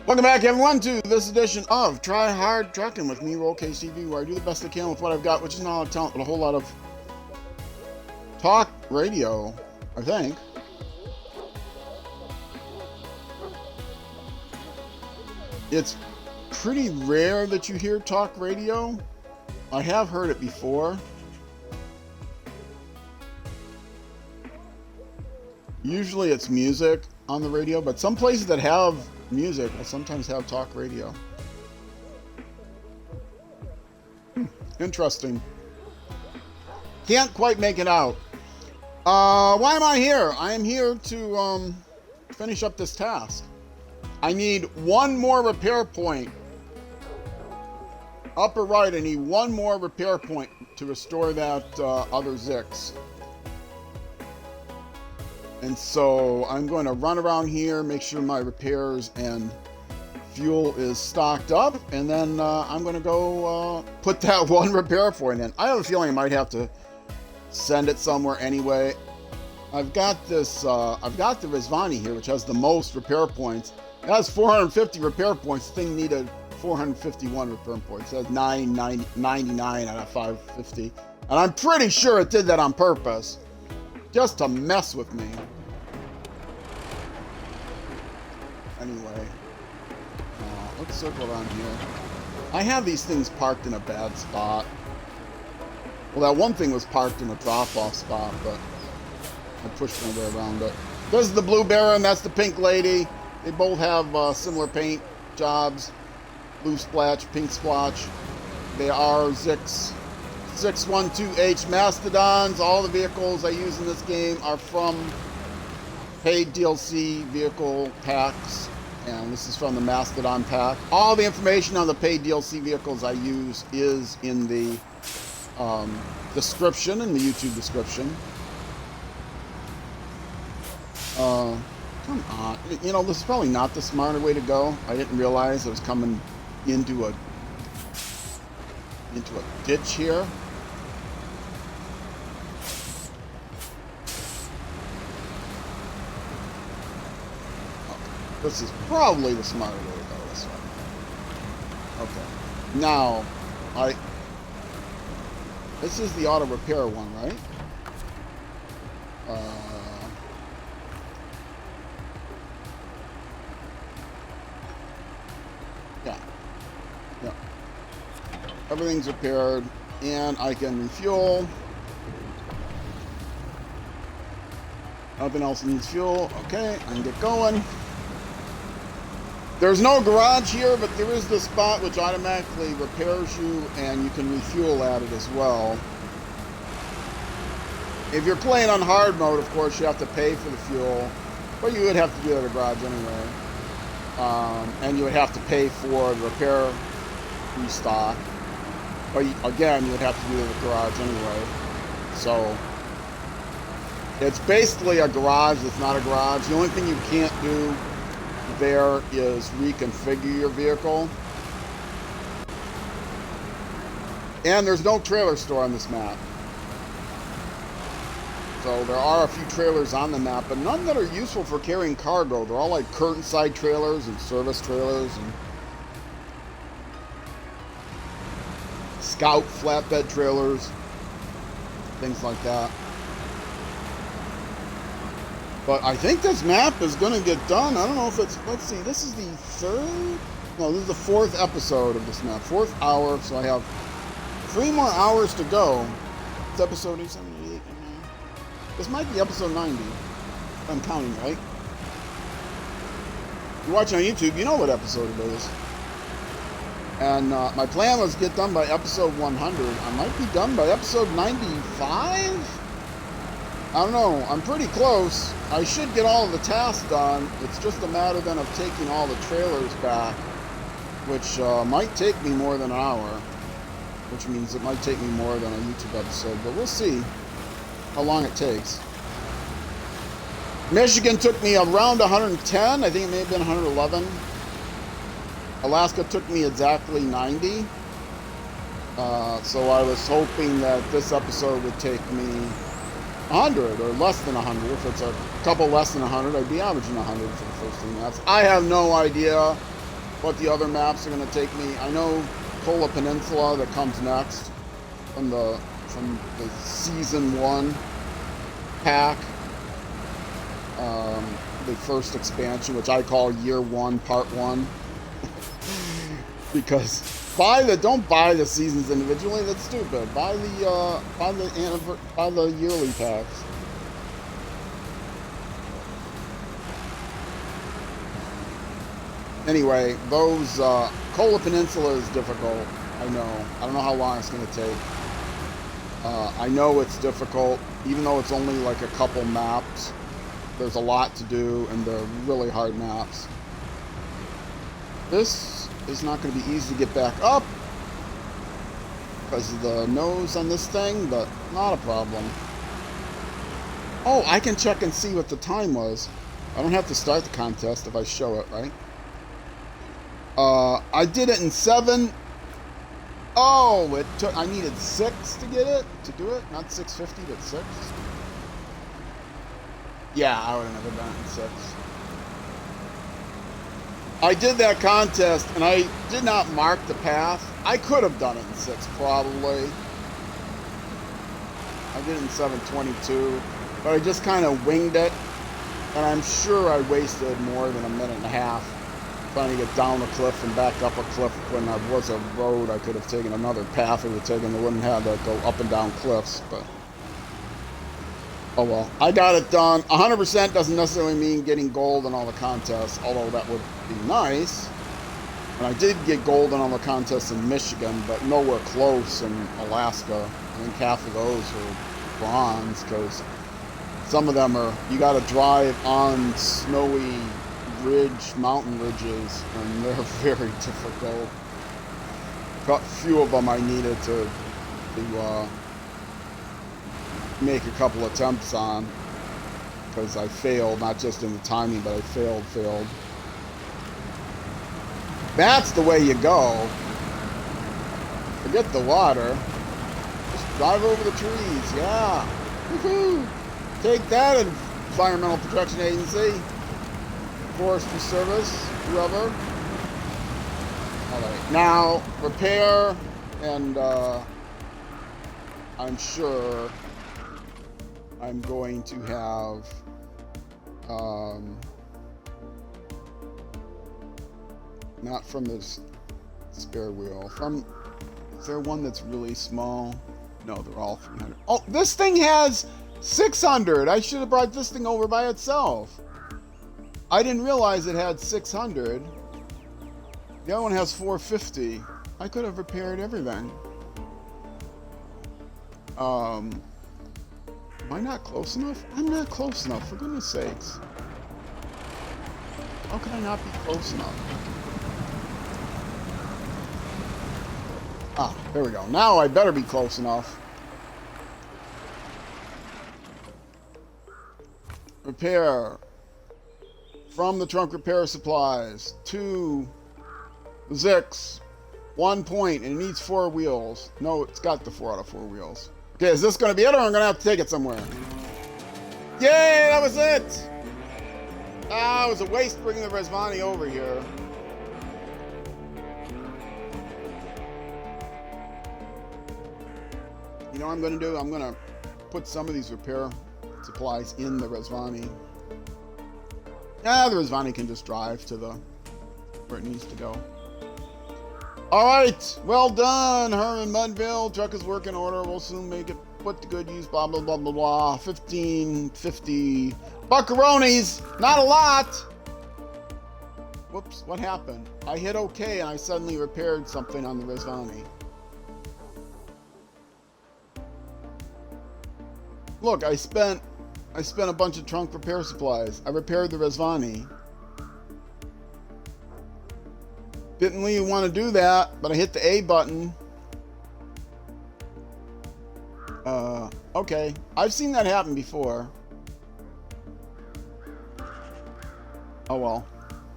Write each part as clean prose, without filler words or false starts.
Welcome back, everyone, to this edition of Try Hard Trucking with me, Roll KCV, where I do the best I can with what I've got, which is not a lot of talent, but a whole lot of talk radio, I think. It's pretty rare that you hear talk radio. I have heard it before. Usually it's music on the radio, but some places that have music will sometimes have talk radio. Interesting. Can't quite make it out. Why am I here? I am here to finish up this task. I need one more repair point. Upper right, I need one more repair point to restore that other Zix. And so I'm going to run around here, make sure my repairs and fuel is stocked up, and then I'm going to go put that one repair point in. I have a feeling I might have to send it somewhere anyway. I've got this, I've got the Rizvani here, which has the most repair points. It has 450 repair points. The thing needed 451 repair points. It has 999 out of 550. And I'm pretty sure it did that on purpose, just to mess with me. Anyway, let's circle around here. I have these things parked in a bad spot. Well, that one thing was parked in a drop-off spot, but I pushed my way around it. This is the Blue Baron, that's the Pink Lady. They both have similar paint jobs. Blue splotch, pink splotch. They are Zix 612H Mastodons. All the vehicles I use in this game are from paid DLC vehicle packs, and this is from the Mastodon pack. All the information on the paid DLC vehicles I use is in the description, in the YouTube description. Come on, you know, this is probably not the smarter way to go. I didn't realize I was coming into a ditch here. This is probably the smarter way to go this way. Okay. Now, this is the auto repair one, right? Yeah. Yeah. Everything's repaired, and I can refuel. Nothing else needs fuel. Okay, I can get going. There's no garage here, but there is this spot which automatically repairs you, and you can refuel at it as well. If you're playing on hard mode, of course, you have to pay for the fuel, but you would have to do it at a garage anyway. And you would have to pay for the repair restock. But again, you would have to do it at the garage anyway. So it's basically a garage that's not a garage. The only thing you can't do there is reconfigure your vehicle. And there's no trailer store on this map. So there are a few trailers on the map, but none that are useful for carrying cargo. They're all like curtain side trailers and service trailers and scout flatbed trailers, things like that. But I think this map is going to get done. I don't know if it's, let's see, this is the third? No, this is the fourth episode of this map. Fourth hour, so I have 3 more hours to go. It's episode 878. This might be episode 90, if I'm counting right. If you're watching on YouTube, you know what episode it is. And my plan was to get done by episode 100. I might be done by episode 95? I don't know. I'm pretty close. I should get all of the tasks done. It's just a matter then of taking all the trailers back, which might take me more than an hour, which means it might take me more than a YouTube episode, but we'll see how long it takes. Michigan took me around 110. I think it may have been 111. Alaska took me exactly 90. So I was hoping that this episode would take me 100 or less than 100. If it's a couple less than 100, I'd be averaging 100 for the first 3 maps. I have no idea. what the other maps are going to take me. I know Kola Peninsula that comes next from the Season 1 pack. The first expansion, which I call Year 1, Part 1. Because don't buy the seasons individually. That's stupid. Buy the yearly packs. Anyway, those Kola Peninsula is difficult. I know. I don't know how long it's going to take. I know it's difficult, even though it's only like a couple maps. There's a lot to do, and they're really hard maps. This is not going to be easy to get back up because of the nose on this thing, but not a problem. Oh, I can check and see what the time was. I don't have to start the contest if I show it, right? I did it in 7. Oh, I needed 6 to get it, to do it. Not 650, but 6. Yeah, I would have never done it in 6. I did that contest, and I did not mark the path. I could have done it in 6, probably. I did it in 7:22, but I just kind of winged it, and I'm sure I wasted more than a minute and a half trying to get down a cliff and back up a cliff. When there was a road, I could have taken another path. It would have taken. I wouldn't have to go up and down cliffs, but oh well. I got it done. 100% doesn't necessarily mean getting gold in all the contests, although that would be nice. And I did get gold in all the contests in Michigan, but nowhere close in Alaska. I think half of those were bronze, because some of them are, you got to drive on snowy mountain ridges, and they're very difficult. A few of them I needed to make a couple attempts on, because I failed, not just in the timing, but I failed. That's the way you go. Forget the water. Just drive over the trees, yeah. Woohoo! Take that, Environmental Protection Agency. Forestry Service, whoever. Alright, now repair, and I'm sure I'm going to have not from this spare wheel, is there one that's really small? No, they're all 300. Oh, this thing has 600. I should have brought this thing over by itself. I didn't realize it had 600. The other one has 450. I could have repaired everything. Am I not close enough? I'm not close enough, for goodness sakes. How can I not be close enough? Ah, there we go. Now I better be close enough. Repair. From the trunk repair supplies to the Zix. 1 point, and it needs 4 wheels. No, it's got the 4 out of 4 wheels. Okay, is this going to be it, or I'm going to have to take it somewhere? Yay, that was it! Ah, it was a waste bringing the Resvani over here. You know what I'm going to do? I'm going to put some of these repair supplies in the Resvani. The Resvani can just drive to where it needs to go. Alright, well done, Herman Mudville. Truck is working order. We'll soon make it put to good use, blah, blah, blah, blah, blah. 1550 buckaronis. Not a lot. Whoops, what happened? I hit OK and I suddenly repaired something on the Resvani. Look, I spent a bunch of trunk repair supplies. I repaired the Resvani. Didn't really want to do that, but I hit the A button. Okay. I've seen that happen before. Oh well.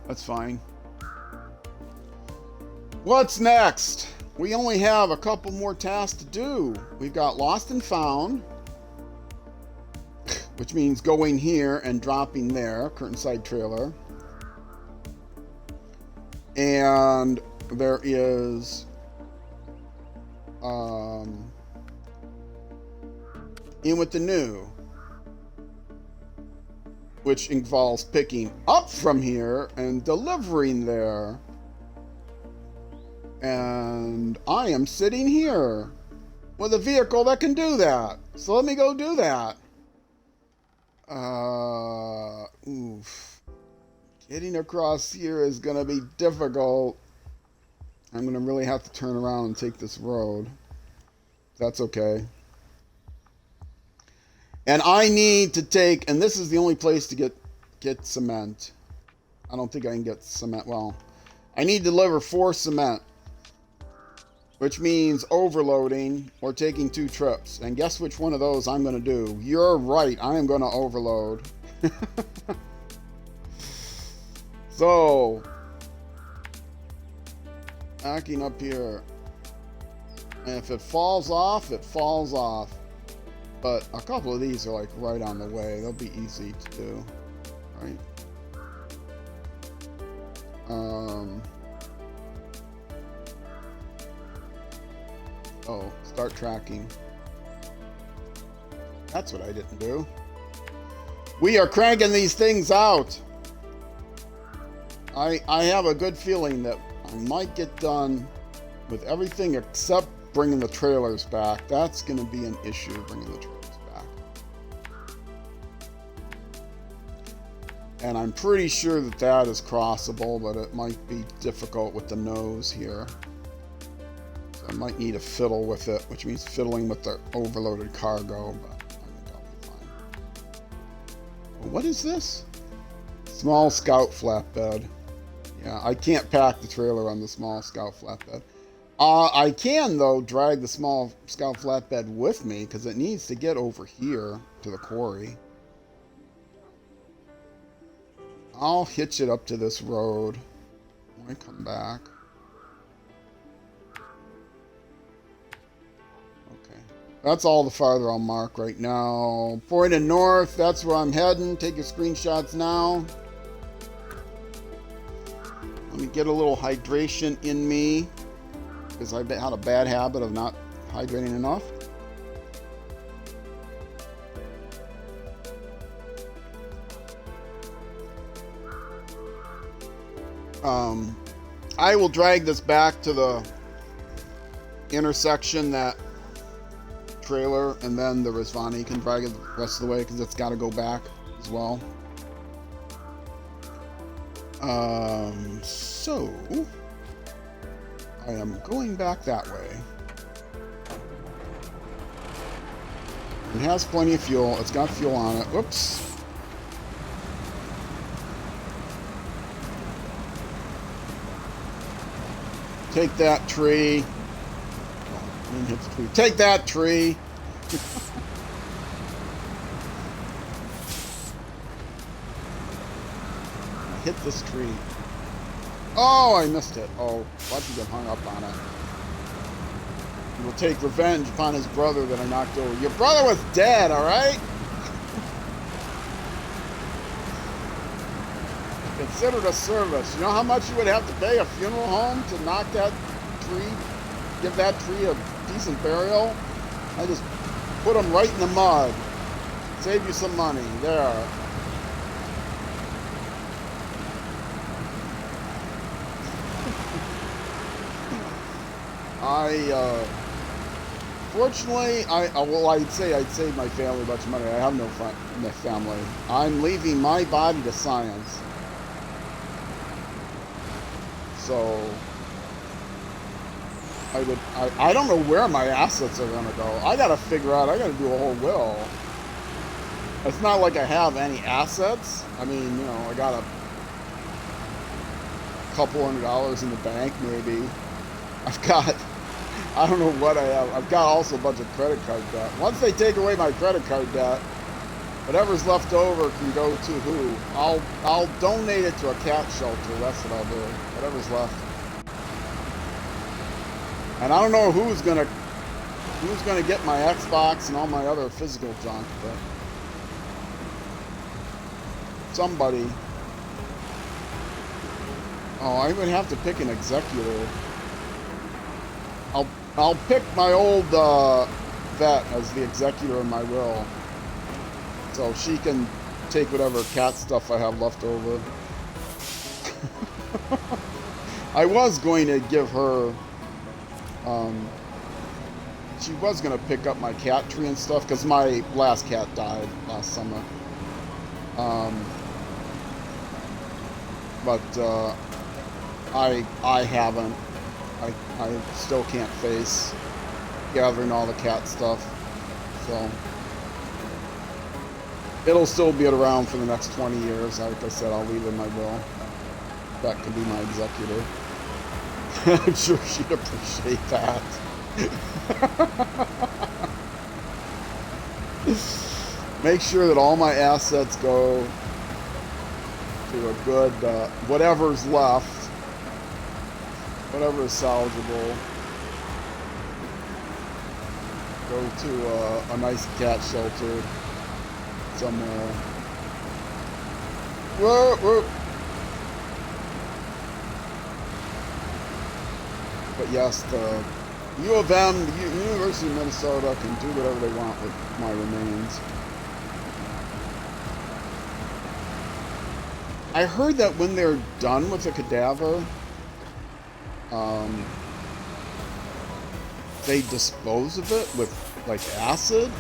That's fine. What's next? We only have a couple more tasks to do. We've got Lost and Found, which means going here and dropping there. Curtain side trailer. And there is in with the new, which involves picking up from here and delivering there. And I am sitting here with a vehicle that can do that. So let me go do that. Oof. Getting across here is going to be difficult. I'm going to really have to turn around and take this road. That's okay. And I need to take, and this is the only place to get cement. I don't think I can get cement. Well, I need to deliver 4 cement, which means overloading or taking 2 trips. And guess which one of those I'm going to do? You're right. I am going to overload. So, backing up here. And if it falls off, it falls off. But a couple of these are like right on the way. They'll be easy to do, right? Oh, start tracking. That's what I didn't do. We are cranking these things out. I have a good feeling that I might get done with everything except bringing the trailers back. That's going to be an issue, bringing the trailers back. And I'm pretty sure that that is crossable, but it might be difficult with the nose here. So I might need to fiddle with it, which means fiddling with the overloaded cargo, but I think I'll be fine. Well, what is this? Small Scout flatbed. Yeah, I can't pack the trailer on the small Scout flatbed. I can, though, drag the small Scout flatbed with me because it needs to get over here to the quarry. I'll hitch it up to this road when I come back. Okay. That's all the farther I'll mark right now. Pointing north, that's where I'm heading. Take your screenshots now. Let me get a little hydration in me, because I've had a bad habit of not hydrating enough. I will drag this back to the intersection, that trailer, and then the Rizvani can drag it the rest of the way because it's got to go back as well. So I am going back that way. It has plenty of fuel. It's got fuel on it. Whoops. Take that tree. Oh, I didn't hit the tree. Take that tree. Hit this tree. Oh, I missed it. Oh, why'd you get hung up on it? He will take revenge upon his brother that I knocked over. Your brother was dead, alright? Considered a service. You know how much you would have to pay a funeral home to knock that tree, give that tree a decent burial? I just put him right in the mud. Save you some money. There. Fortunately, I'd save my family a bunch of money. I have no family. I'm leaving my body to science. So, I don't know where my assets are gonna go. I gotta figure out, I gotta do a whole will. It's not like I have any assets. I mean, you know, I got a couple $100 in the bank, maybe. I've got, I don't know what I have. I've got also a bunch of credit card debt. Once they take away my credit card debt, whatever's left over can go to who? I'll donate it to a cat shelter. That's what I'll do. Whatever's left. And I don't know who's gonna get my Xbox and all my other physical junk, but somebody. Oh, I would have to pick an executor. I'll pick my old vet as the executor in my will, so she can take whatever cat stuff I have left over. I was going to give her. She was going to pick up my cat tree and stuff because my last cat died last summer. But I haven't. I still can't face gathering all the cat stuff, so it'll still be around for the next 20 years. Like I said, I'll leave it in my will. That could be my executor. I'm sure she'd appreciate that. Make sure that all my assets go to a good, whatever's left, whatever is salvageable, go to a nice cat shelter somewhere. Whoa, whoa. But yes, the U of M, the University of Minnesota, can do whatever they want with my remains. I heard that when they're done with the cadaver, they dispose of it with like acid.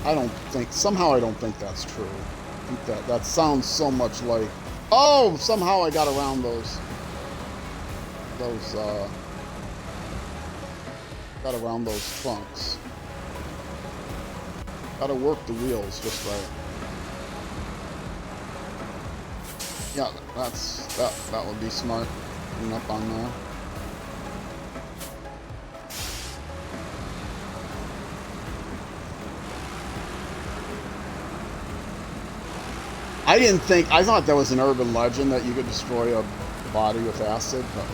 Somehow I don't think that's true. I think that sounds so much like, oh, somehow I got around those trunks. Gotta work the wheels just right. Yeah, that would be smart. Clean up on there. I thought that was an urban legend that you could destroy a body with acid, but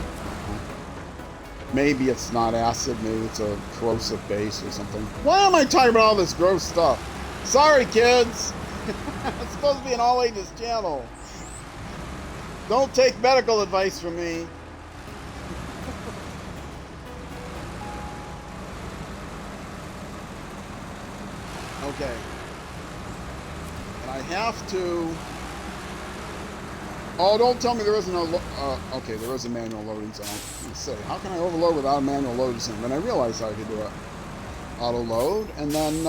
maybe it's not acid, maybe it's a corrosive base or something. Why am I talking about all this gross stuff? Sorry, kids! It's supposed to be an all-ages channel. Don't take medical advice from me. Okay. And I have to... Oh, don't tell me there isn't a... okay, there is a manual loading zone. Let's say, how can I overload without a manual loading zone? Then I realized I could do it. Auto load, and then...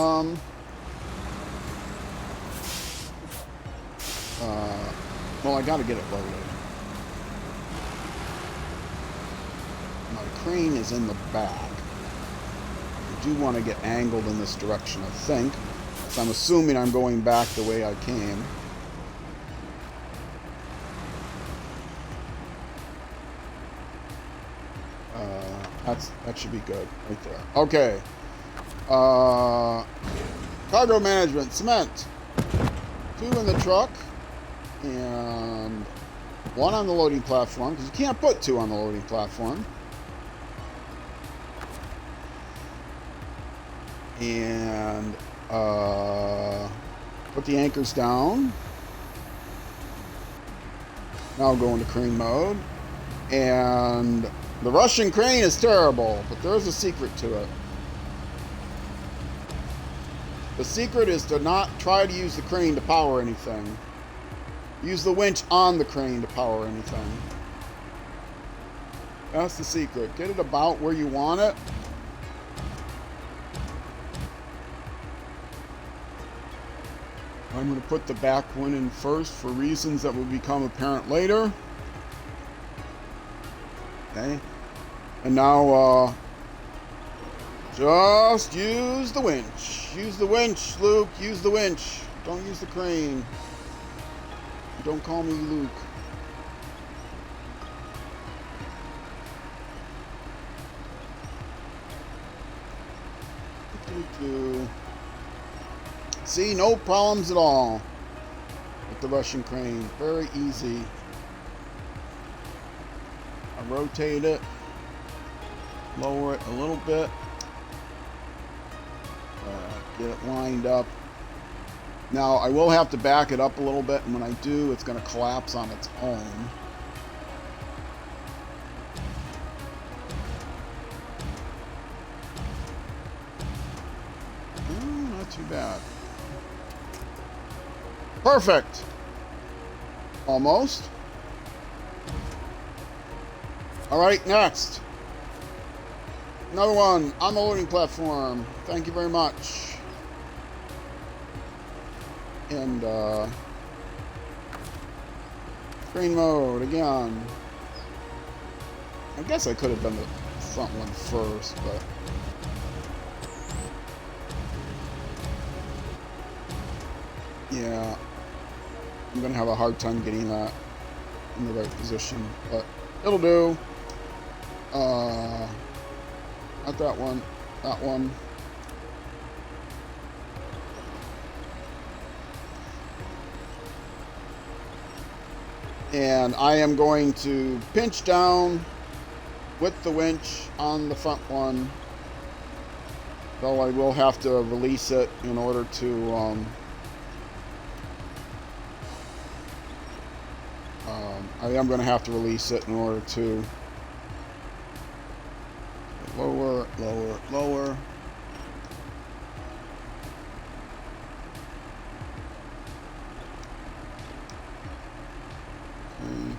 well, I gotta get it loaded. My crane is in the back. I do want to get angled in this direction, I think. So I'm assuming I'm going back the way I came. That should be good right there. Okay. Cargo management, cement. 2 in the truck. And 1 on the loading platform, because you can't put 2 on the loading platform. And put the anchors down. Now I'll go into crane mode. And the Russian crane is terrible, but there's a secret to it. The secret is to not try to use the crane to power anything. Use the winch on the crane to power anything. That's the secret. Get it about where you want it. I'm going to put the back one in first for reasons that will become apparent later. Okay. And now, just use the winch. Use the winch, Luke. Use the winch. Don't use the crane. Don't call me Luke. See, no problems at all with the Russian crane. Very easy. I rotate it, lower it a little bit, get it lined up. Now, I will have to back it up a little bit, and when I do, it's going to collapse on its own. bad. Perfect. Almost. All right, next. Another one on the loading platform. Thank you very much. And screen mode again. I guess I could have done the front one first, but yeah, I'm gonna have a hard time getting that in the right position, but it'll do. Not that one, that one. And I am going to pinch down with the winch on the front one, though I will have to release it in order to I am going to have to release it in order to lower, lower, lower. Okay.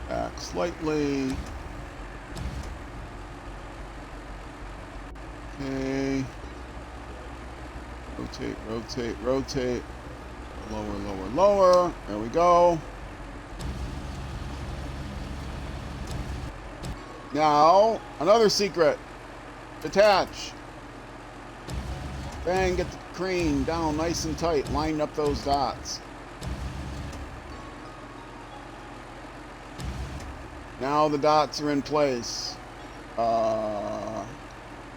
Back slightly. Okay. Rotate, rotate, rotate. Lower, lower, lower. There we go. Now, another secret. Detach. Bang, get the crane down nice and tight. Line up those dots. Now the dots are in place.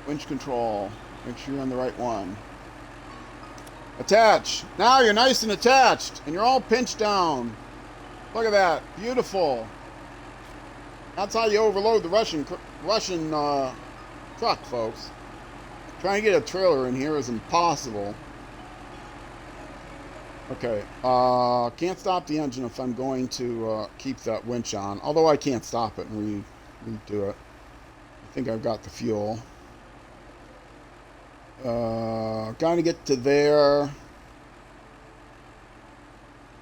Winch control. Make sure you're on the right one. Attach. Now you're nice and attached, and you're all pinched down. Look at that. Beautiful. That's how you overload the Russian truck, folks. Trying to get a trailer in here is impossible. Okay. Can't stop the engine if I'm going to keep that winch on. Although I can't stop it and redo it. I think I've got the fuel. Gotta get to there.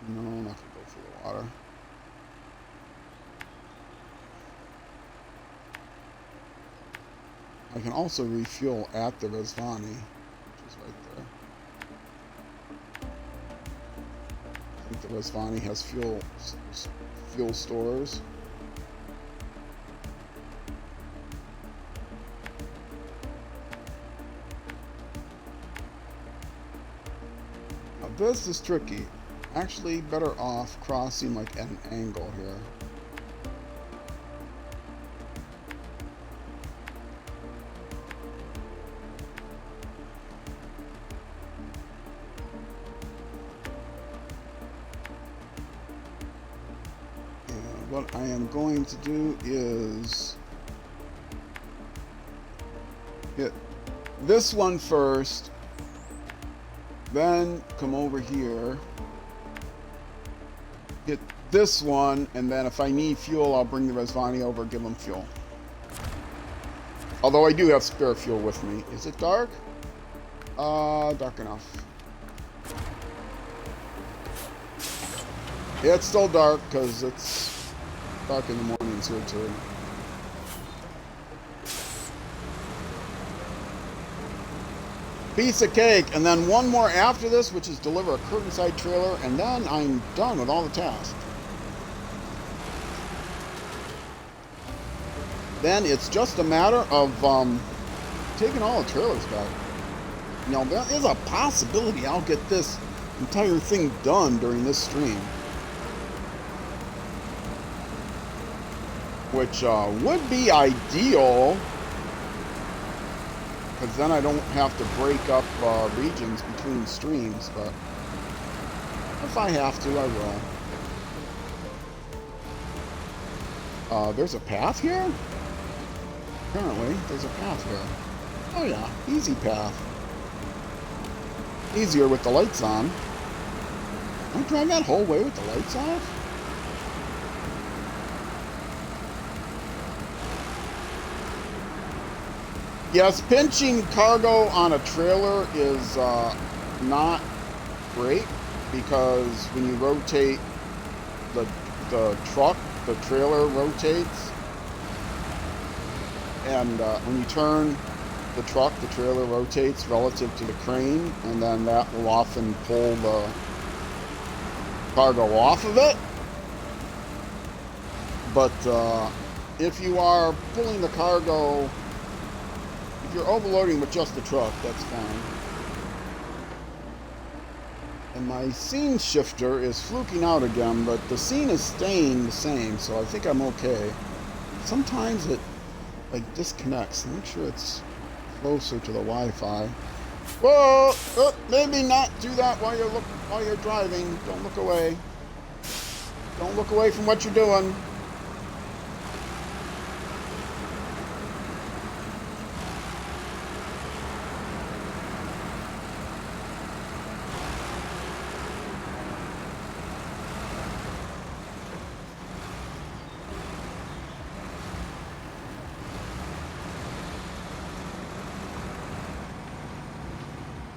No, I'm not gonna go through the water. I can also refuel at the Rezvani, which is right there. I think the Rezvani has fuel stores. This is tricky. Actually, better off crossing like at an angle here. And what I am going to do is hit this one first. Then come over here, hit this one, and then if I need fuel, I'll bring the Rezvani over, give them fuel. Although I do have spare fuel with me. Is it dark? Dark enough. Yeah, it's still dark because it's dark in the mornings here too. Piece of cake, and then one more after this, which is deliver a curtain-side trailer, and then I'm done with all the tasks. Then it's just a matter of taking all the trailers back. You know, there is a possibility I'll get this entire thing done during this stream, which would be ideal. Because then I don't have to break up regions between streams, but if I have to, I will. There's a path here? Apparently, there's a path here. Oh yeah, easy path. Easier with the lights on. Can I drive that whole way with the lights off? Yes, pinching cargo on a trailer is not great because when you rotate the truck, the trailer rotates, and when you turn the truck, the trailer rotates relative to the crane, and then that will often pull the cargo off of it. But if you are pulling the cargo, if you're overloading with just the truck, that's fine. And my scene shifter is fluking out again, but the scene is staying the same, so I think I'm okay. Sometimes it like disconnects. Make sure it's closer to the Wi-Fi. Whoa! Oh, maybe not do that while you're driving. Don't look away. Don't look away from what you're doing.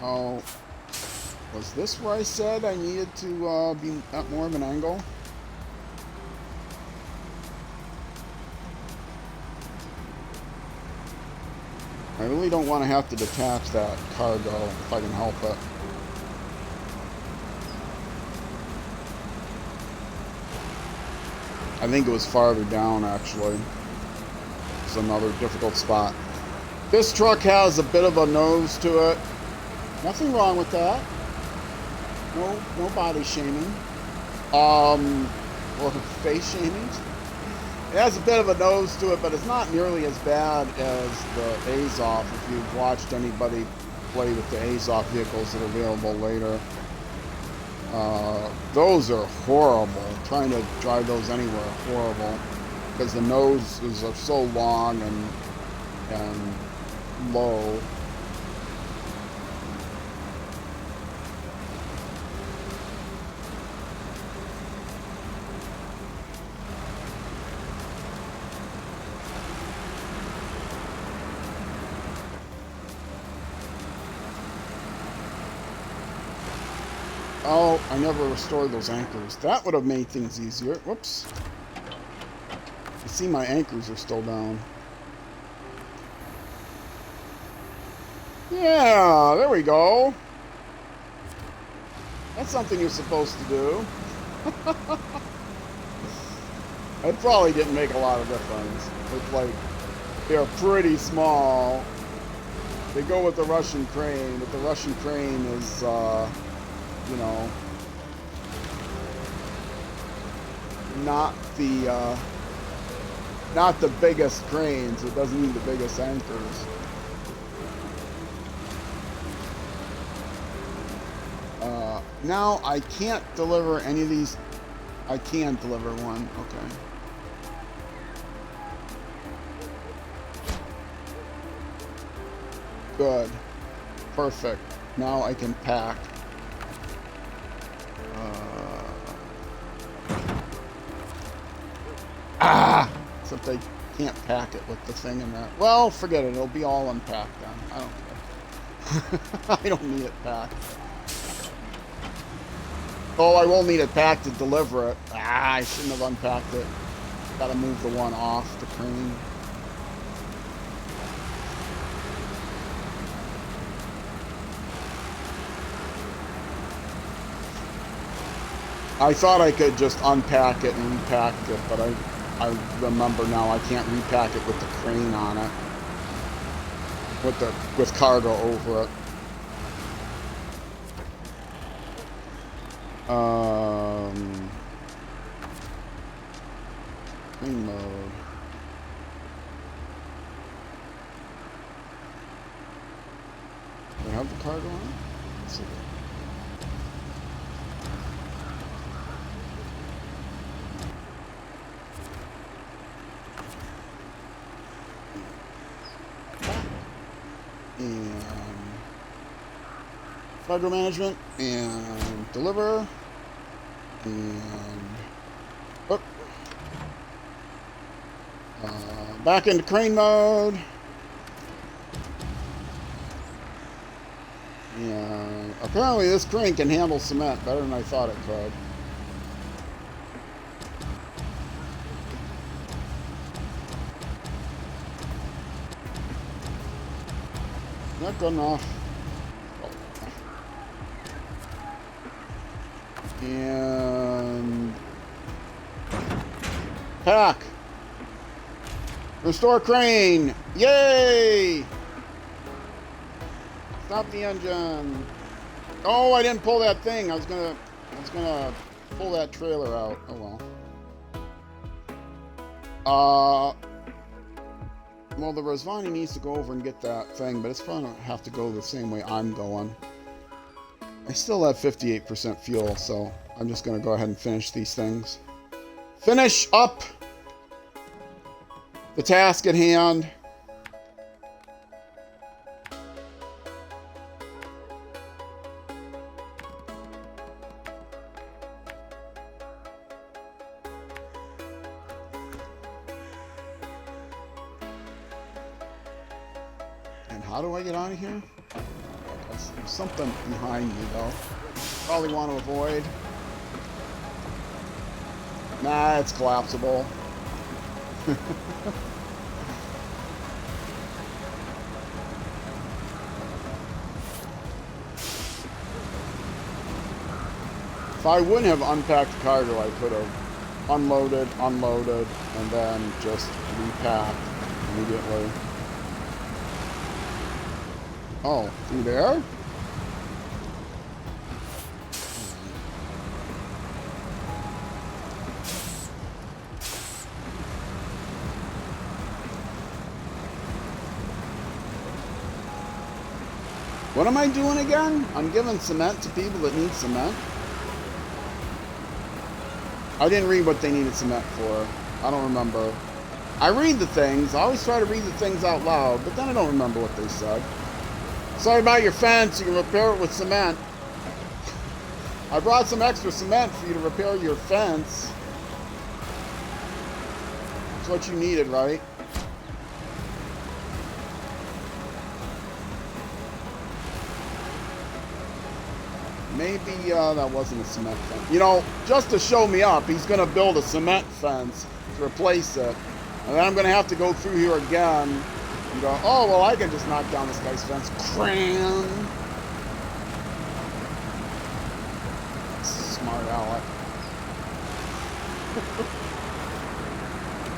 Oh, was this where I said I needed to be at more of an angle? I really don't want to have to detach that cargo if I can help it. I think it was farther down, actually. It's another difficult spot. This truck has a bit of a nose to it. Nothing wrong with that. No body shaming. Or face shaming. It has a bit of a nose to it, but it's not nearly as bad as the Azov. If you've watched anybody play with the Azov vehicles that are available later, those are horrible. Trying to drive those anywhere are horrible because the noses are so long and low. Oh, I never restored those anchors. That would have made things easier. Whoops. I see my anchors are still down. Yeah, there we go. That's something you're supposed to do. It probably didn't make a lot of difference. It's like, they're pretty small. They go with the Russian crane, but the Russian crane is, you know, not the biggest cranes. It doesn't need the biggest anchors. Now I can't deliver any of these. I can deliver one. Okay. Good. Perfect. Now I can pack. Except I can't pack it with the thing in there. Well, forget it. It'll be all unpacked then. I don't care. I don't need it packed. Oh, I will need it packed to deliver it. I shouldn't have unpacked it. Gotta move the one off the crane. I thought I could just unpack it and repack it, but I remember now I can't repack it with the crane on it. With cargo over it. Crane mode. Do I have the cargo on it? Let's see. And cargo management and deliver and back into crane mode. And apparently this crane can handle cement better than I thought it could. Not good enough. And pack. Restore crane. Yay! Stop the engine. Oh, I didn't pull that thing. I was gonna pull that trailer out. Oh well. Well, the Rosvani needs to go over and get that thing, but it's probably gonna have to go the same way I'm going. I still have 58% fuel, so I'm just gonna go ahead and finish these things. Finish up the task at hand. And how do I get out of here? There's something behind me, though. Probably want to avoid. Nah, it's collapsible. If I wouldn't have unpacked the cargo, I could have unloaded, and then just repacked immediately. Oh, through there? What am I doing again? I'm giving cement to people that need cement? I didn't read what they needed cement for. I don't remember. I read the things. I always try to read the things out loud, but then I don't remember what they said. Sorry about your fence. You can repair it with cement. I brought some extra cement for you to repair your fence. That's what you needed, right? Maybe that wasn't a cement fence. You know, just to show me up, he's going to build a cement fence to replace it. And then I'm going to have to go through here again and go, oh, well, I can just knock down this guy's fence. Cram! Smart aleck.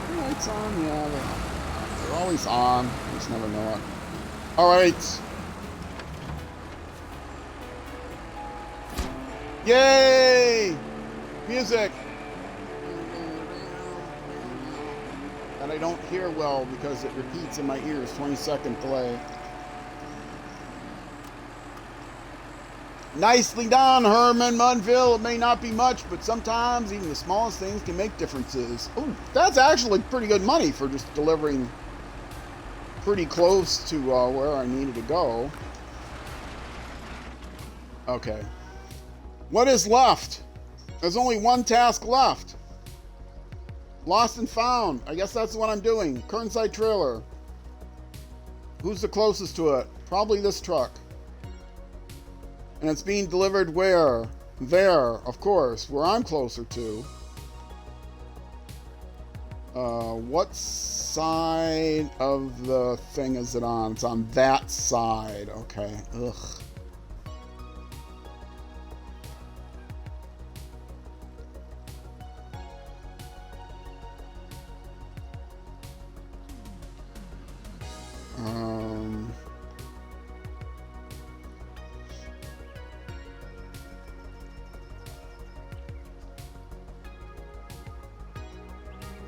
The lights on? Yeah, they're always on. You just never know it. All right. Yay! Music! And I don't hear well because it repeats in my ears, 20-second delay. Nicely done, Herman Munville. It may not be much, but sometimes even the smallest things can make differences. Ooh, that's actually pretty good money for just delivering pretty close to where I needed to go. Okay. What is left? There's only one task left. Lost and found. I guess that's what I'm doing. Current site trailer. Who's the closest to it? Probably this truck. And it's being delivered where? There, of course, where I'm closer to. What side of the thing is it on? It's on that side. Okay. Ugh.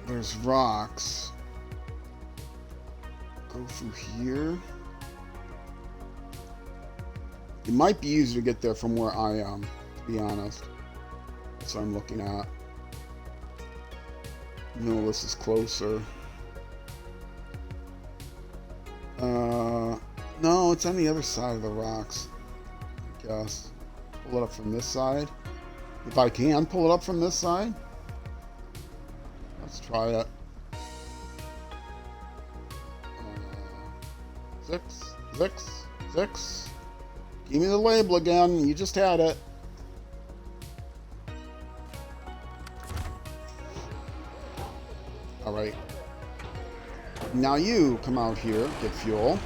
There's rocks. Go through here. It might be easier to get there from where I am, to be honest. That's what I'm looking at. No, this is closer. No, it's on the other side of the rocks, I guess. Pull it up from this side. If I can pull it up from this side. Let's try it. 6, 6, 6. Give me the label again. You just had it. All right. Now you come out here, get fuel.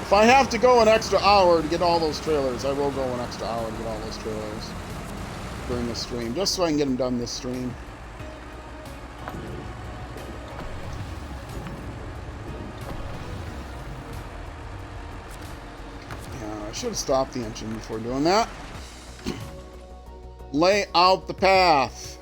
If I have to go an extra hour to get all those trailers, I will go an extra hour to get all those trailers during the stream, just so I can get them done this stream. Yeah, I should have stopped the engine before doing that. Lay out the path.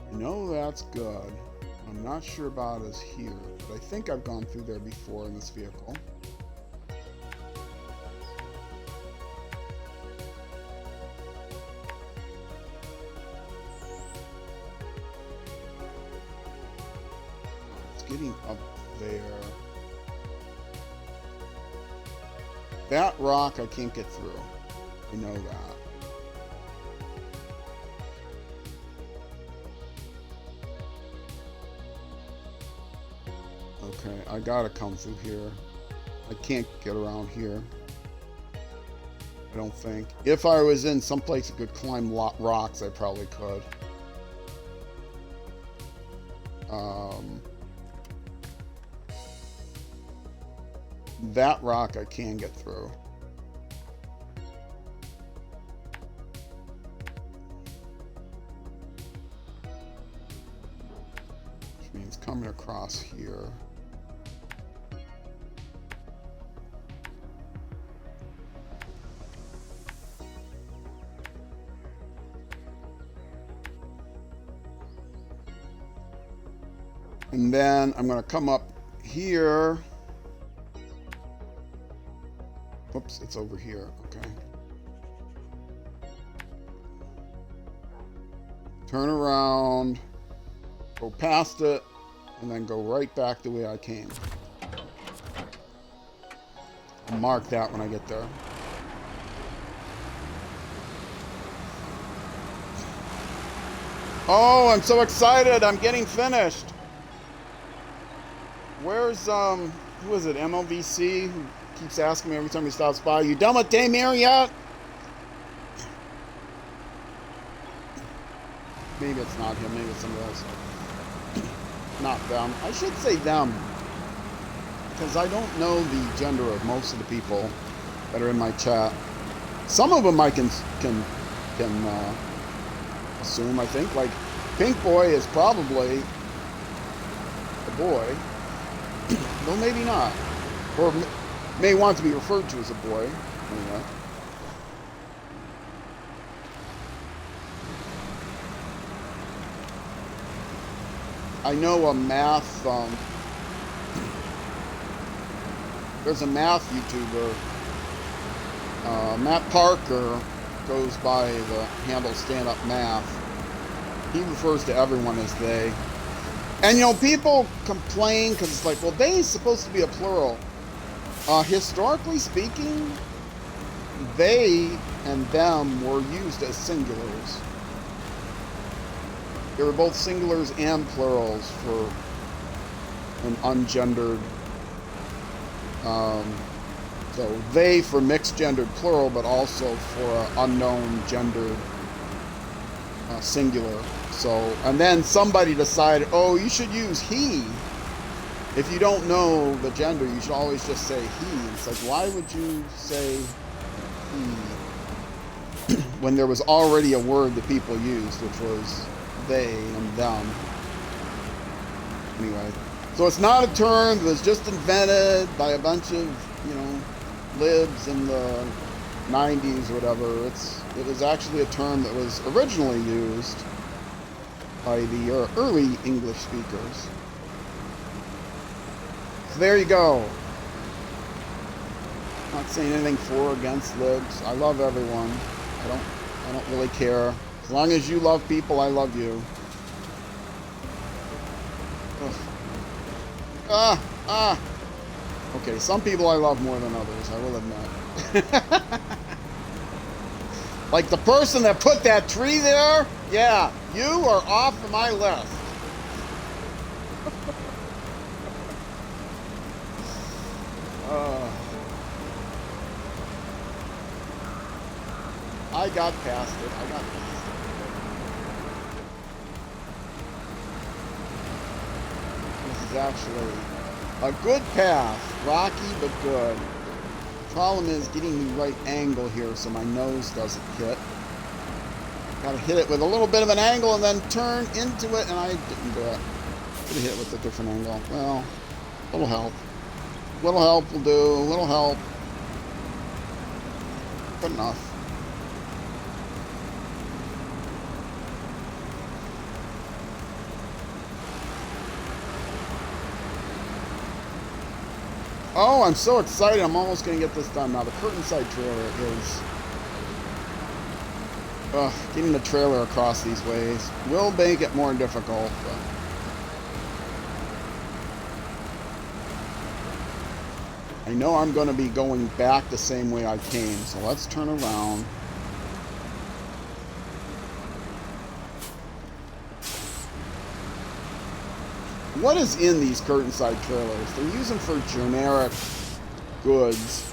I know that's good. I'm not sure about us here, but I think I've gone through there before in this vehicle. It's getting up there. That rock I can't get through. I know that. Okay, I gotta come through here. I can't get around here. I don't think. If I was in someplace that could climb rocks, I probably could. That rock I can get through. Which means coming across here. And then I'm going to come up here. Whoops, it's over here. Okay. Turn around, go past it, and then go right back the way I came. I'll mark that when I get there. Oh, I'm so excited. I'm getting finished. Where's, who is it, MLVC, who keeps asking me every time he stops by, you done with Taymyr yet? Maybe it's not him, maybe it's somebody else. Not them. I should say them, because I don't know the gender of most of the people that are in my chat. Some of them I can assume, I think. Like, Pink Boy is probably a boy. Well, maybe not. Or may want to be referred to as a boy. Anyway. I know a math, there's a math YouTuber, Matt Parker, goes by the handle Stand Up Math. He refers to everyone as they. And, you know, people complain because it's like, well, they is supposed to be a plural. Historically speaking, they and them were used as singulars. They were both singulars and plurals for an ungendered. So they for mixed gendered plural, but also for an unknown gendered singular. So, and then somebody decided, oh, you should use he. If you don't know the gender, you should always just say he. It's like, why would you say he when there was already a word that people used, which was they and them? Anyway, so it's not a term that was just invented by a bunch of, you know, libs in the 90s or whatever. It was actually a term that was originally used by the early English speakers. So there you go. Not saying anything for or against libs. I love everyone. I don't really care. As long as you love people, I love you. Ugh. Okay, some people I love more than others, I will admit. Like the person that put that tree there, yeah, you are off of my list. I got past it. I got past it. This is actually a good path. Rocky, but good. Problem is getting the right angle here so my nose doesn't hit. Gotta hit it with a little bit of an angle and then turn into it, and I didn't do it. Could have hit it with a different angle. Well, a little help. Little help will do. A little help. Good enough. Oh, I'm so excited. I'm almost going to get this done. Now, the curtain side trailer is... getting the trailer across these ways will make it more difficult, but... I know I'm going to be going back the same way I came, so let's turn around. What is in these curtain side trailers? They're using for generic goods.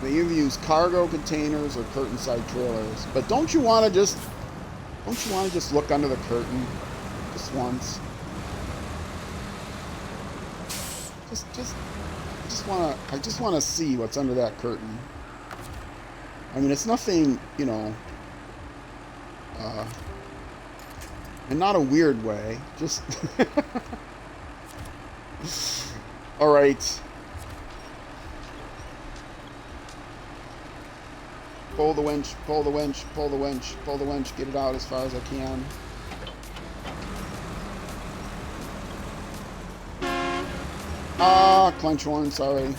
They either use cargo containers or curtain side trailers. But don't you want to just look under the curtain just once? I just want to see what's under that curtain. I mean, it's nothing, you know, in not a weird way, just... All right. Pull the winch, pull the winch, pull the winch, pull the winch, get it out as far as I can. Ah, clench horn, sorry.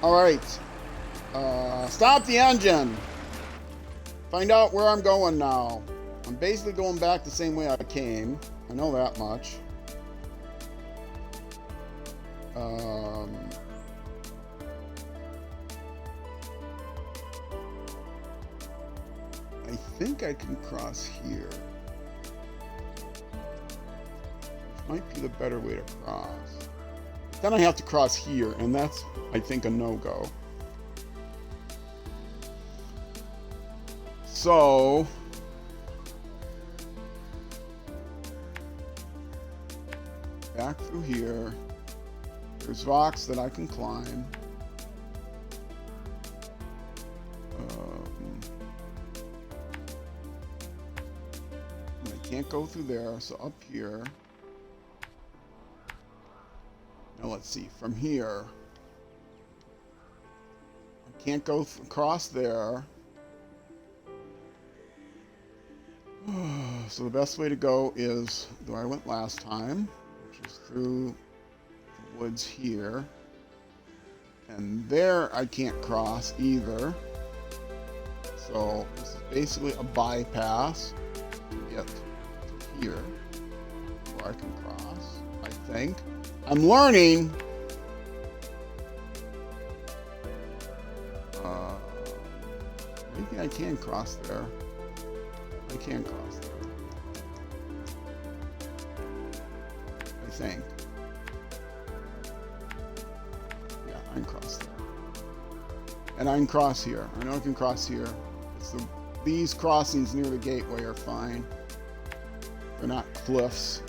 All right. Stop the engine. Find out where I'm going now. I'm basically going back the same way I came. I know that much. I think I can cross here. Which might be the better way to cross. Then I have to cross here, and that's, I think, a no-go. So... back through here. There's rocks that I can climb. I can't go through there, so up here. Now let's see, from here. I can't go across there. So the best way to go is where I went last time, which is through the woods here. And there I can't cross either. So this is basically a bypass to get to here where I can cross, I think. I'm learning. Maybe I can cross there. I can cross there. I think. Yeah, I can cross there. And I can cross here. I know I can cross here. It's these crossings near the gateway are fine. They're not cliffs.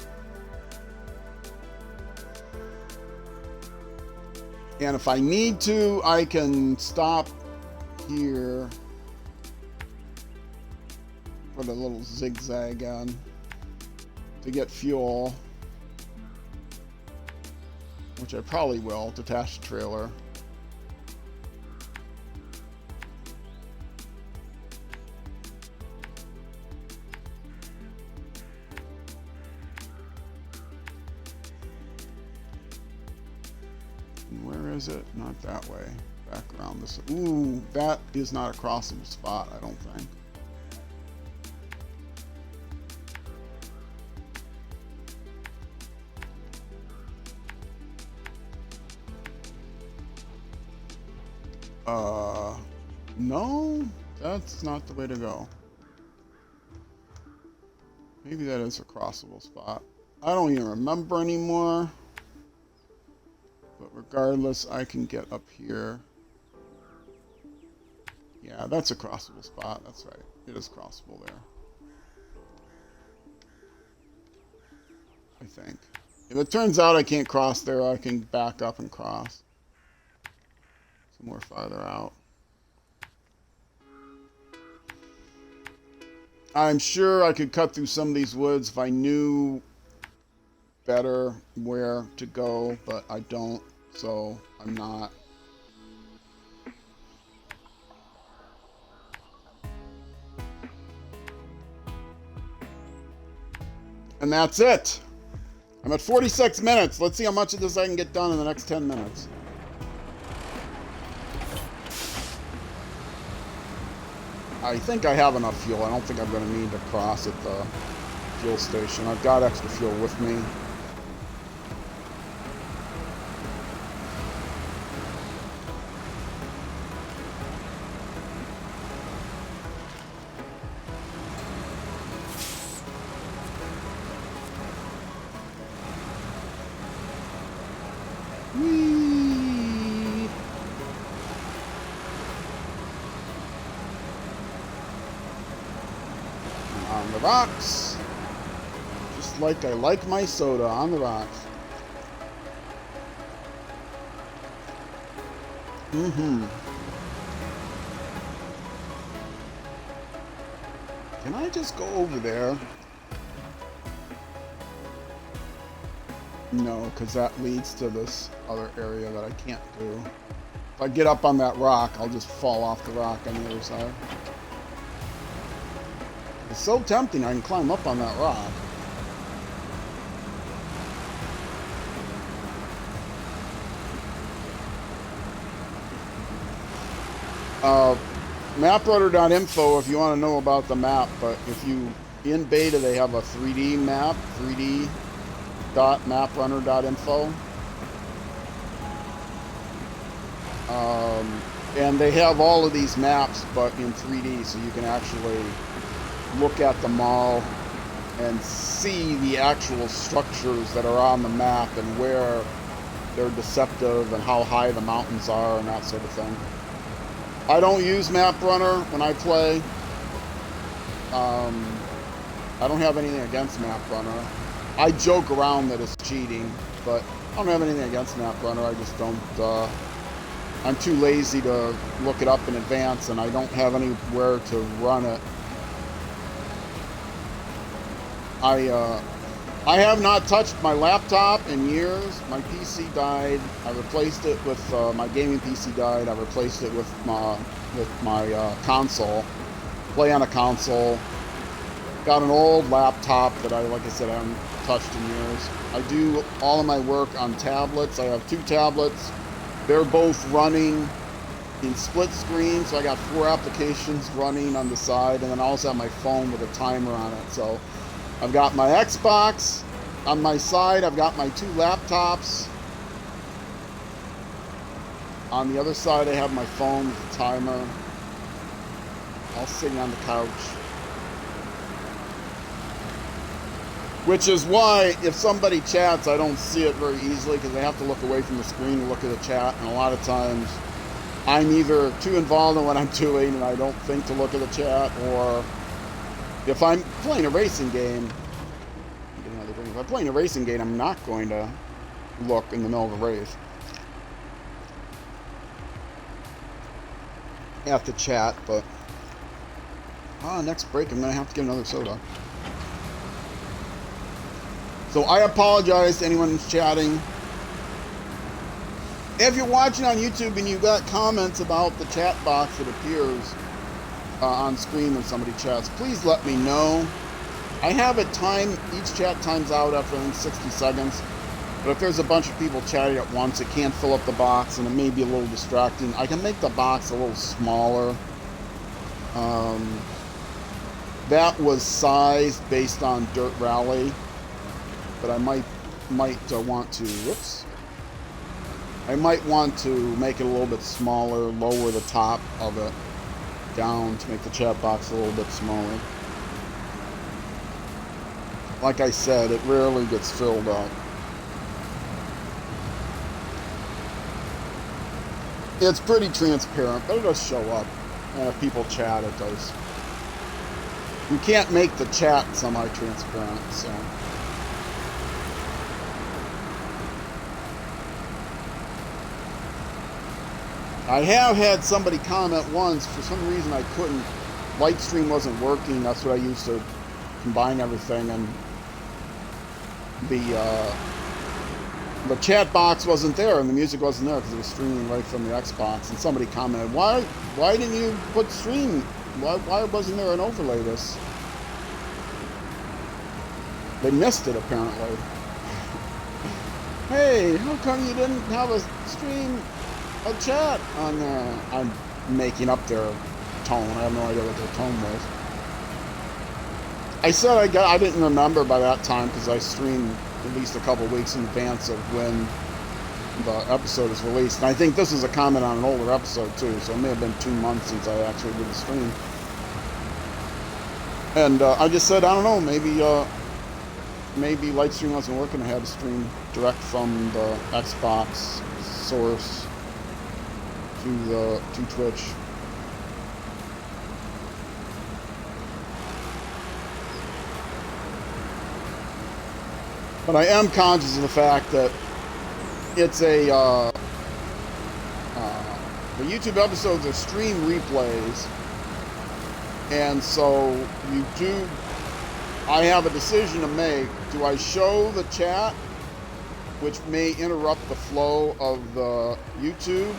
And if I need to, I can stop here. Put a little zigzag on to get fuel, which I probably will, detach the trailer. And where is it? Not that way. Back around this. Ooh, that is not a crossable spot, I don't think. No, that's not the way to go. Maybe that is a crossable spot. I don't even remember anymore. But regardless, I can get up here. Yeah, that's a crossable spot. That's right. It is crossable there. I think. If it turns out I can't cross there, I can back up and cross. Somewhere farther out. I'm sure I could cut through some of these woods if I knew better where to go, but I don't, so I'm not. And that's it. I'm at 46 minutes. Let's see how much of this I can get done in the next 10 minutes. I think I have enough fuel. I don't think I'm going to need to cross at the fuel station. I've got extra fuel with me. On the rocks. Just like I like my soda, on the rocks. Can I just go over there? No, because that leads to this other area that I can't do. If I get up on that rock, I'll just fall off the rock on the other side. It's so tempting I can climb up on that rock. MapRunner.info if you want to know about the map, but if you, in beta they have a 3D map, 3D.maprunner.info. And they have all of these maps, but in 3D, so you can actually look at them all and see the actual structures that are on the map and where they're deceptive and how high the mountains are and that sort of thing. I don't use MapRunner when I play. I don't have anything against MapRunner. I joke around that it's cheating, but I don't have anything against MapRunner. I just don't, I'm too lazy to look it up in advance, and I don't have anywhere to run it. I have not touched my laptop in years. My PC died. I replaced it with, my gaming PC died. I replaced it with my console. Play on a console. Got an old laptop that like I said, I haven't touched in years. I do all of my work on tablets. I have 2 tablets. They're both running in split screen, so I got 4 applications running on the side, and then I also have my phone with a timer on it. So I've got my Xbox on my side. I've got my 2 laptops. On the other side, I have my phone with a timer. All sitting on the couch. Which is why, if somebody chats, I don't see it very easily, because I have to look away from the screen to look at the chat, and a lot of times I'm either too involved in what I'm doing and I don't think to look at the chat, or if I'm playing a racing game, if I'm playing a racing game, I'm not going to look in the middle of a race. I have to chat, but next break I'm going to have to get another soda. So I apologize to anyone who's chatting. If you're watching on YouTube and you've got comments about the chat box that appears on screen when somebody chats, please let me know. I have it timed. Each chat times out after 60 seconds. But if there's a bunch of people chatting at once, it can't fill up the box and it may be a little distracting. I can make the box a little smaller. That was sized based on Dirt Rally. But I might want to, whoops. I might want to make it a little bit smaller, lower the top of it down to make the chat box a little bit smaller. Like I said, it rarely gets filled up. It's pretty transparent, but it does show up. And if people chat, it does. You can't make the chat semi-transparent, so. I have had somebody comment once, for some reason I couldn't, Lightstream wasn't working, that's what I used to combine everything, and the chat box wasn't there and the music wasn't there because it was streaming right from the Xbox, and somebody commented, why didn't you put stream, why wasn't there an overlay this? They missed it apparently. Hey, how come you didn't have a stream, a chat on there? I'm making up their tone. I have no idea what their tone was. I said I didn't remember by that time because I streamed at least a couple weeks in advance of when the episode is released. And I think this is a comment on an older episode too, so it may have been 2 months since I actually did the stream. And I just said, I don't know, maybe Lightstream wasn't working. I had to stream direct from the Xbox source to Twitch. But I am conscious of the fact that it's the YouTube episodes are stream replays, and so I have a decision to make. Do I show the chat, which may interrupt the flow of the YouTube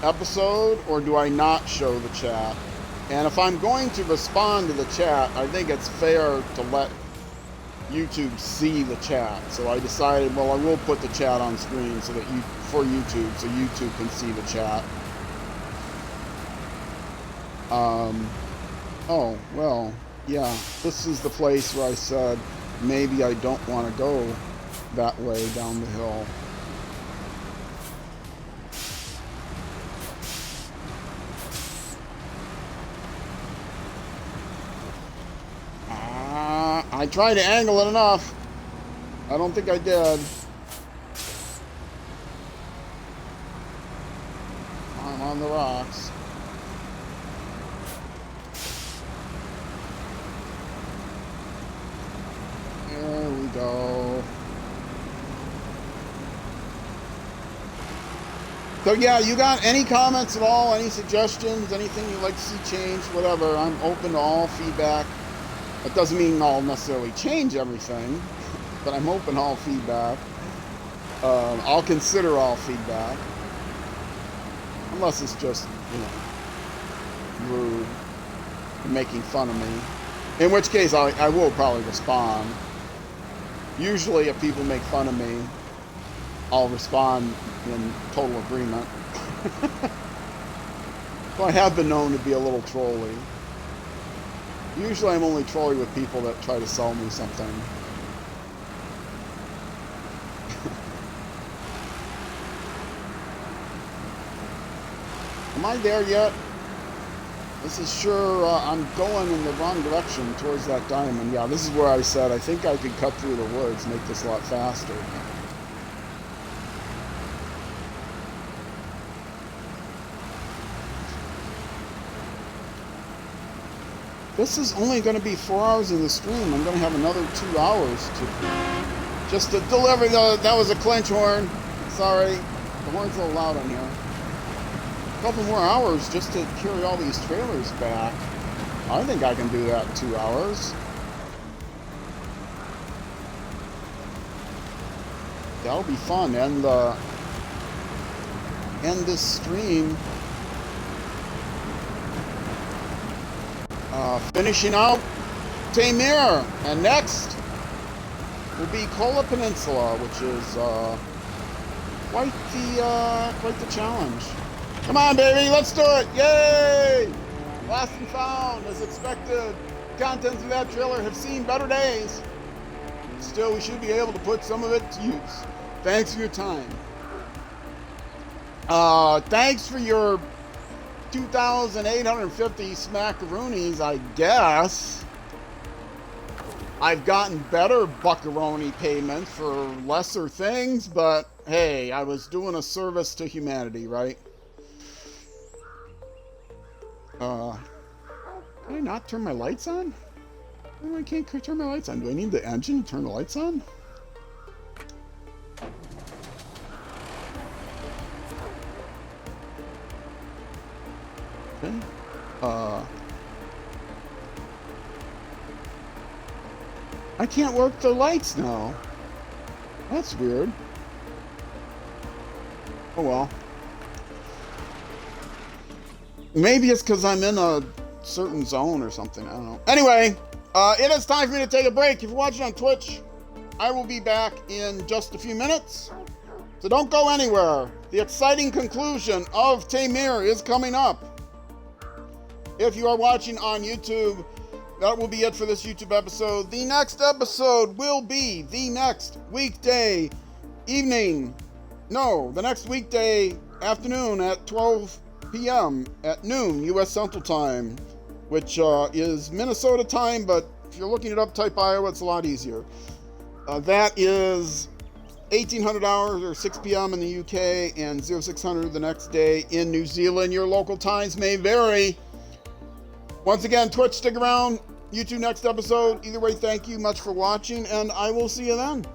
episode, or do I not show the chat? And if I'm going to respond to the chat, I think it's fair to let YouTube see the chat. So I decided, well, I will put the chat on screen so that for YouTube, so YouTube can see the chat. Oh, well, yeah, this is the place where I said maybe I don't want to go that way down the hill. I tried to angle it enough. I don't think I did. I'm on the rocks. There we go. So yeah, you got any comments at all? Any suggestions? Anything you'd like to see changed? Whatever. I'm open to all feedback. That doesn't mean I'll necessarily change everything, but I'm open to all feedback. I'll consider all feedback. Unless it's just, you know, rude and making fun of me. In which case, I will probably respond. Usually, if people make fun of me, I'll respond in total agreement. So I have been known to be a little trolly. Usually I'm only trolly with people that try to sell me something. Am I there yet? This is sure, I'm going in the wrong direction towards that diamond. Yeah, this is where I said I think I could cut through the woods, make this a lot faster. This is only going to be 4 hours in the stream. I'm going to have another 2 hours to just to deliver the. That was a clench horn. Sorry, the horn's a little loud on here. A couple more hours just to carry all these trailers back. I think I can do that in 2 hours. That'll be fun, and end this stream. Finishing out Taymyr, and next will be Kola Peninsula, which is quite the challenge. Come on, baby, let's do it! Yay! Lost and found, as expected. Contents of that trailer have seen better days. Still, we should be able to put some of it to use. Thanks for your time. Thanks for your 2,850 smackaroonies, I guess. I've gotten better buckaroni payments for lesser things, but hey, I was doing a service to humanity, right? Can I not turn my lights on? Oh, I can't turn my lights on. Do I need the engine to turn the lights on? Okay. I can't work the lights now. That's weird. Oh well. Maybe it's because I'm in a certain zone or something. I don't know. Anyway, it is time for me to take a break. If you're watching on Twitch, I will be back in just a few minutes. So don't go anywhere. The exciting conclusion of Taymyr is coming up. If you are watching on YouTube, that will be it for this YouTube episode. The next episode will be the next weekday evening. No, the next weekday afternoon at 12 p.m. at noon U.S. Central Time, which is Minnesota time, but if you're looking it up, type Iowa, it's a lot easier. That is 1800 hours or 6 p.m. in the UK and 0600 the next day in New Zealand. Your local times may vary. Once again, Twitch, stick around. YouTube next episode. Either way, thank you much for watching, and I will see you then.